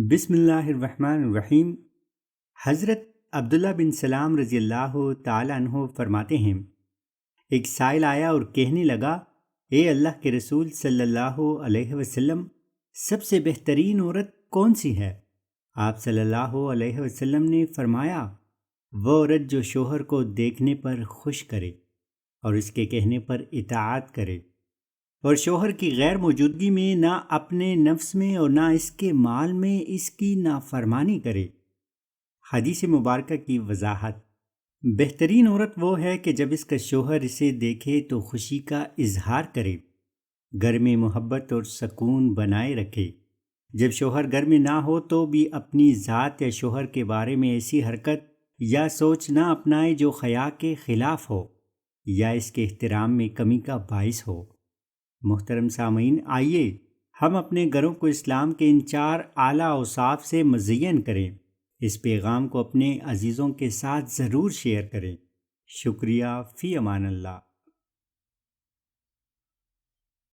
بسم اللہ الرحمن الرحیم۔ حضرت عبداللہ بن سلام رضی اللہ تعالیٰ عنہ فرماتے ہیں، ایک سائل آیا اور کہنے لگا، اے اللہ کے رسول صلی اللہ علیہ وسلم، سب سے بہترین عورت کون سی ہے؟ آپ صلی اللہ علیہ وسلم نے فرمایا، وہ عورت جو شوہر کو دیکھنے پر خوش کرے اور اس کے کہنے پر اطاعت کرے، اور شوہر کی غیر موجودگی میں نہ اپنے نفس میں اور نہ اس کے مال میں اس کی نافرمانی کرے۔ حدیث مبارکہ کی وضاحت۔ بہترین عورت وہ ہے کہ جب اس کا شوہر اسے دیکھے تو خوشی کا اظہار کرے، گھر میں محبت اور سکون بنائے رکھے۔ جب شوہر گھر میں نہ ہو تو بھی اپنی ذات یا شوہر کے بارے میں ایسی حرکت یا سوچ نہ اپنائے جو حیا کے خلاف ہو یا اس کے احترام میں کمی کا باعث ہو۔ محترم سامعین، آئیے ہم اپنے گھروں کو اسلام کے ان 4 اعلیٰ اوصاف سے مزین کریں۔ اس پیغام کو اپنے عزیزوں کے ساتھ ضرور شیئر کریں۔ شکریہ، فی امان اللہ۔